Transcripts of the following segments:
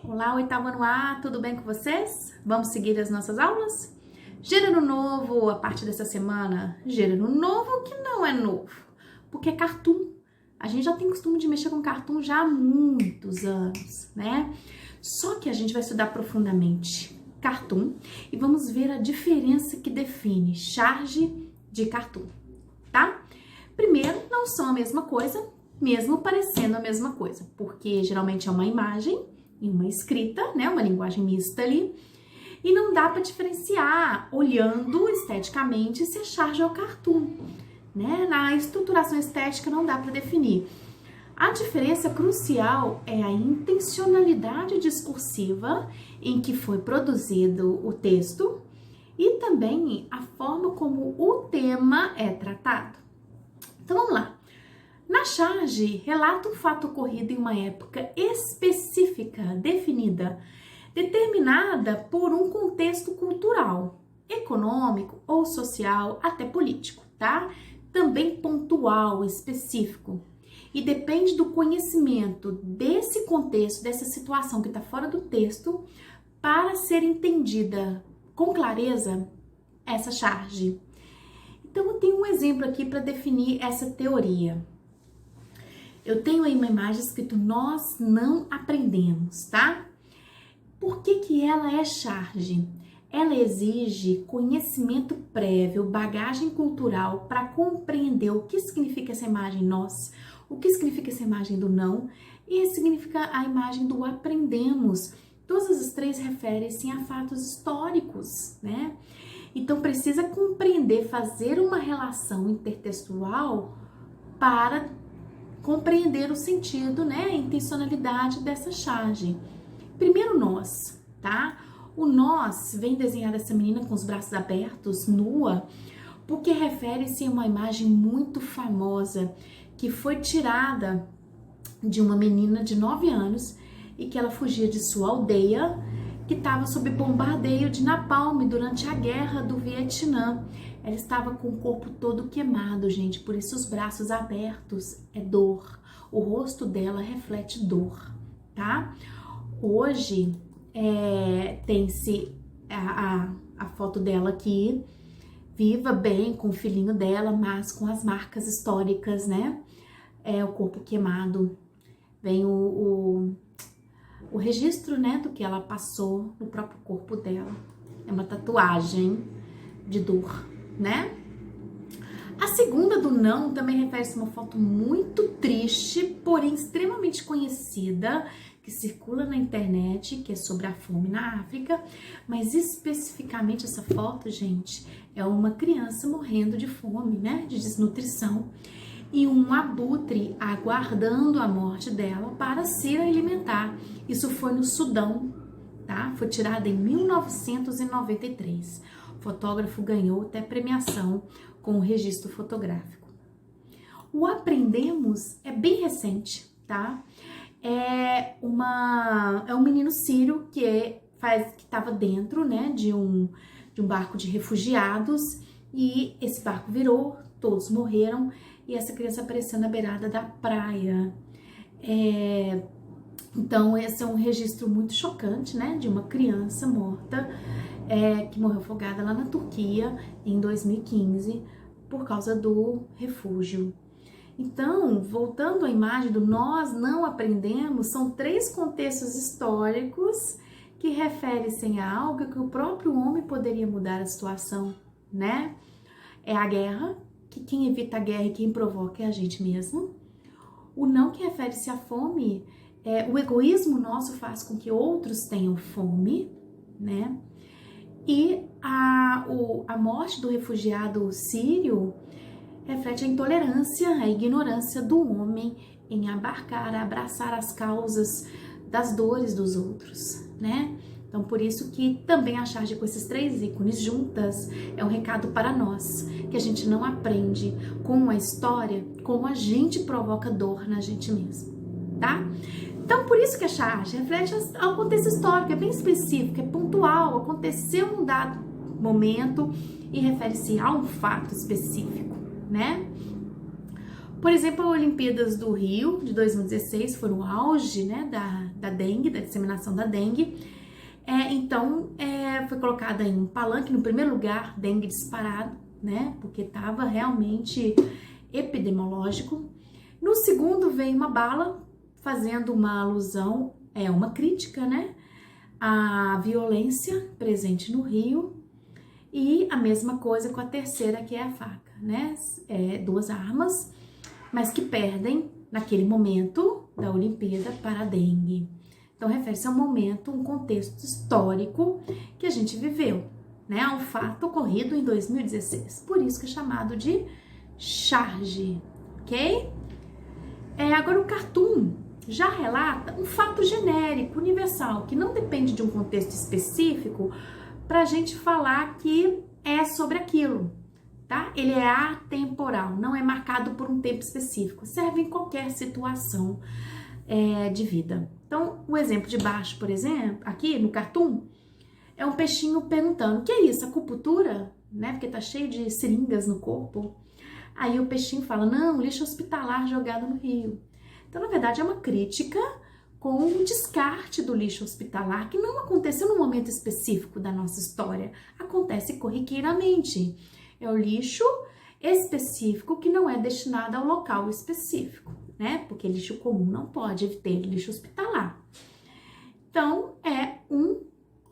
Olá, oitavo ano A, tudo bem com vocês? Vamos seguir as nossas aulas? Gênero novo a partir dessa semana, gênero novo que não é novo, porque é cartoon. A gente já tem costume de mexer com cartoon já há muitos anos, né? Só que a gente vai estudar profundamente cartoon e vamos ver a diferença que define charge de cartoon, tá? Primeiro, não são a mesma coisa, mesmo parecendo a mesma coisa, porque geralmente é uma imagem e uma escrita, né? Uma linguagem mista ali. E não dá para diferenciar olhando esteticamente se é charge ou cartoon, né? Na estruturação estética não dá para definir. A diferença crucial é a intencionalidade discursiva em que foi produzido o texto e também a forma como o tema é tratado. Então vamos lá. Na charge, relata um fato ocorrido em uma época específica, definida, determinada por um contexto cultural, econômico ou social, até político, tá? Também pontual, específico. E depende do conhecimento desse contexto, dessa situação que está fora do texto, para ser entendida com clareza essa charge. Então, eu tenho um exemplo aqui para definir essa teoria. Eu tenho aí uma imagem escrito nós não aprendemos, tá? Por que ela é charge? Ela exige conhecimento prévio, bagagem cultural para compreender o que significa essa imagem nós, o que significa essa imagem do não e significa a imagem do aprendemos. Todas as três referem-se a fatos históricos, né? Então precisa compreender, fazer uma relação intertextual para compreender o sentido, né, a intencionalidade dessa charge. Primeiro nós, tá? O nós vem desenhar essa menina com os braços abertos, nua, porque refere-se a uma imagem muito famosa que foi tirada de uma menina de 9 anos e que ela fugia de sua aldeia, que estava sob bombardeio de napalm durante a guerra do Vietnã. Ela estava com o corpo todo queimado, gente, por isso os braços abertos é dor. O rosto dela reflete dor, tá? Hoje tem-se a foto dela aqui, viva bem, com o filhinho dela, mas com as marcas históricas, né? O corpo queimado. Vem o registro, né, do que ela passou no próprio corpo dela. É uma tatuagem de dor, né? A segunda do não também refere-se a uma foto muito triste, porém extremamente conhecida, que circula na internet, que é sobre a fome na África, mas especificamente essa foto, gente, é uma criança morrendo de fome, né, de desnutrição, e um abutre aguardando a morte dela para se alimentar. Isso foi no Sudão, tá? Foi tirada em 1993. O fotógrafo ganhou até premiação com o registro fotográfico. O aprendemos é bem recente, tá? É um menino sírio que estava dentro, né, de um barco de refugiados e esse barco virou, todos morreram e essa criança apareceu na beirada da praia. Então esse é um registro muito chocante, né, de uma criança morta que morreu afogada lá na Turquia em 2015 por causa do refúgio. Então, voltando à imagem do nós não aprendemos, são 3 contextos históricos que referem-se a algo que o próprio homem poderia mudar a situação, né? É a guerra, que quem evita a guerra e quem provoca é a gente mesmo. O não, que refere-se à fome, o egoísmo nosso faz com que outros tenham fome, né? E a morte do refugiado sírio reflete a intolerância, a ignorância do homem em abraçar as causas das dores dos outros, né? Então, por isso que também a charge com esses 3 ícones juntas é um recado para nós, que a gente não aprende com a história como a gente provoca dor na gente mesmo, tá? Então, por isso que a charge reflete ao contexto histórico, é bem específico, é pontual, aconteceu num dado momento e refere-se a um fato específico, né? Por exemplo, as Olimpíadas do Rio de 2016 foram o auge, né, da dengue, da disseminação da dengue. Então, foi colocada em um palanque, no primeiro lugar, dengue disparado, né, porque estava realmente epidemiológico. No segundo vem uma bala, fazendo uma alusão, uma crítica, né, à violência presente no Rio. E a mesma coisa com a terceira, que é a faca, né, duas armas, mas que perdem naquele momento da Olimpíada para a dengue. Então, refere-se a um momento, um contexto histórico que a gente viveu, né? A um fato ocorrido em 2016. Por isso que é chamado de charge, ok? Agora, o cartoon já relata um fato genérico, universal, que não depende de um contexto específico para a gente falar que é sobre aquilo, tá? Ele é atemporal, não é marcado por um tempo específico, serve em qualquer situação de vida. Então, o exemplo de baixo, por exemplo, aqui no cartoon, é um peixinho perguntando: o que é isso, acupuntura? Né? Porque tá cheio de seringas no corpo. Aí o peixinho fala: não, lixo hospitalar jogado no rio. Então, na verdade, é uma crítica com o descarte do lixo hospitalar, que não aconteceu num momento específico da nossa história, acontece corriqueiramente. É o lixo específico que não é destinado ao local específico, né? Porque lixo comum não pode ter lixo hospitalar. Então, é um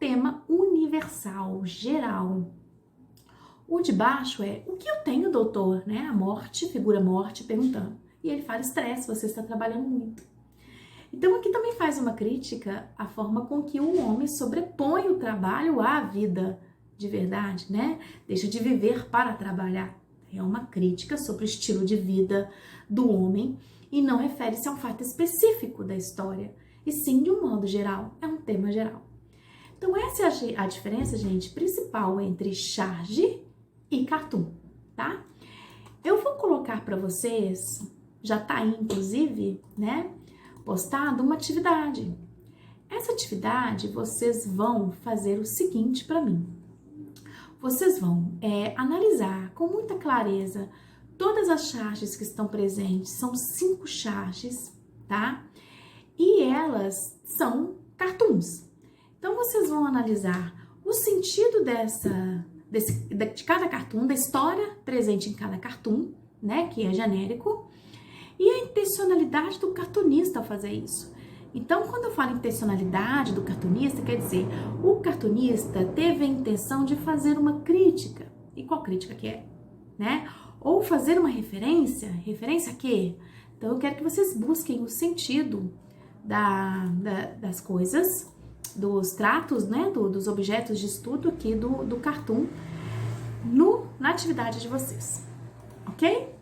tema universal, geral. O de baixo é: o que eu tenho, doutor? Né? A morte, figura morte, perguntando. E ele fala: estresse, você está trabalhando muito. Então, aqui também faz uma crítica à forma com que o homem sobrepõe o trabalho à vida de verdade, né? Deixa de viver para trabalhar. É uma crítica sobre o estilo de vida do homem e não refere-se a um fato específico da história, e sim de um modo geral, é um tema geral. Então, essa é a diferença, gente, principal entre charge e cartoon, tá? Eu vou colocar para vocês, já tá aí, inclusive, né, postado uma atividade. Essa atividade, vocês vão fazer o seguinte para mim. Vocês vão analisar com muita clareza todas as charges que estão presentes. São 5 charges, tá? E elas são cartoons. Então, vocês vão analisar o sentido de cada cartoon, da história presente em cada cartoon, né, que é genérico, e a intencionalidade do cartunista ao fazer isso. Então, quando eu falo intencionalidade do cartunista, quer dizer, o cartunista teve a intenção de fazer uma crítica. E qual crítica que é? Né? Ou fazer uma referência. Referência a quê? Então, eu quero que vocês busquem o sentido das coisas, dos tratos, né, dos objetos de estudo aqui do cartoon na atividade de vocês, ok?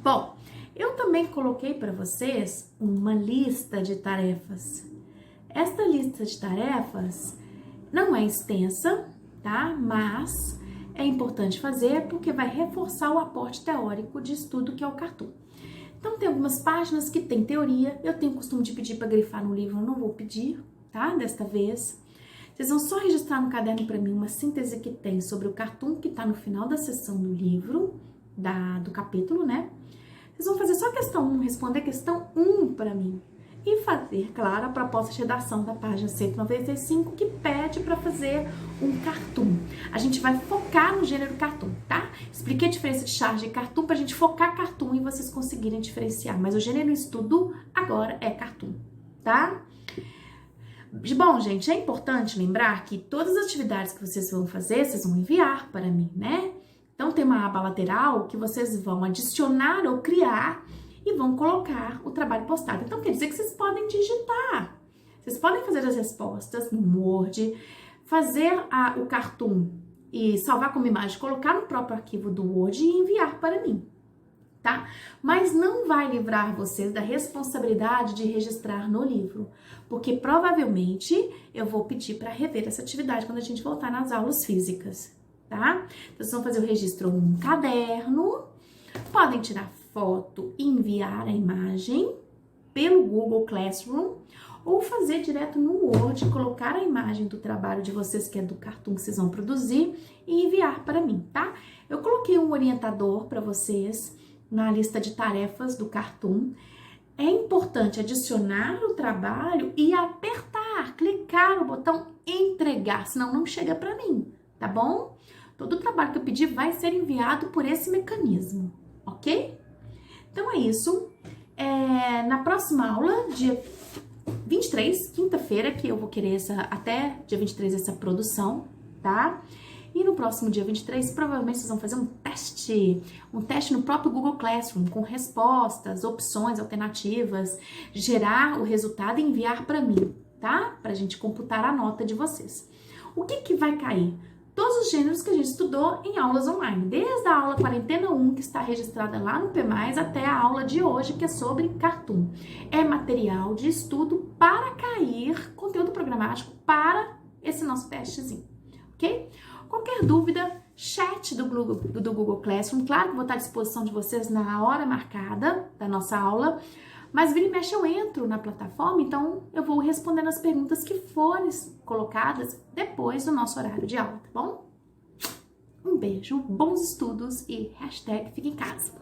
Bom, eu também coloquei para vocês uma lista de tarefas. Esta lista de tarefas não é extensa, tá? Mas é importante fazer porque vai reforçar o aporte teórico de estudo que é o cartoon. Então, tem algumas páginas que tem teoria. Eu tenho o costume de pedir para grifar no livro, eu não vou pedir, tá? Desta vez. Vocês vão só registrar no caderno para mim uma síntese que tem sobre o cartoon que está no final da seção do livro, do capítulo, né? Vocês vão fazer só a questão 1, responder a questão 1 para mim. E fazer, claro, a proposta de redação da página 195, que pede para fazer um cartoon. A gente vai focar no gênero cartoon, tá? Expliquei a diferença de charge e cartoon pra gente focar cartoon e vocês conseguirem diferenciar. Mas o gênero em estudo agora é cartoon, tá? Bom, gente, é importante lembrar que todas as atividades que vocês vão fazer, vocês vão enviar para mim, né? Então, tem uma aba lateral que vocês vão adicionar ou criar e vão colocar o trabalho postado. Então, quer dizer que vocês podem digitar. Vocês podem fazer as respostas no Word, fazer o cartoon e salvar como imagem, colocar no próprio arquivo do Word e enviar para mim, tá? Mas não vai livrar vocês da responsabilidade de registrar no livro, porque provavelmente eu vou pedir para rever essa atividade quando a gente voltar nas aulas físicas, tá? Então, vocês vão fazer o registro num caderno, podem tirar foto e enviar a imagem pelo Google Classroom ou fazer direto no Word, colocar a imagem do trabalho de vocês, que é do cartoon que vocês vão produzir, e enviar para mim, tá? Eu coloquei um orientador para vocês na lista de tarefas do Cartoon. É importante adicionar o trabalho e apertar, clicar no botão entregar, senão não chega para mim, tá bom? Todo o trabalho que eu pedi vai ser enviado por esse mecanismo, ok? Então é isso. Na próxima aula, dia 23, quinta-feira, que eu vou querer até dia 23 essa produção, tá? E no próximo dia 23, provavelmente vocês vão fazer um teste no próprio Google Classroom, com respostas, opções, alternativas, gerar o resultado e enviar para mim, tá? Pra gente computar a nota de vocês. O que vai cair? Todos os gêneros que a gente estudou em aulas online, desde a aula Quarentena 1, que está registrada lá no P+, até a aula de hoje, que é sobre Cartoon. É material de estudo para cair conteúdo programático para esse nosso testezinho, ok? Qualquer dúvida, chat do Google Classroom, claro que vou estar à disposição de vocês na hora marcada da nossa aula, mas vira e mexe eu entro na plataforma, então eu vou respondendo as perguntas que forem colocadas depois do nosso horário de aula, tá bom? Um beijo, bons estudos e hashtag fique em casa.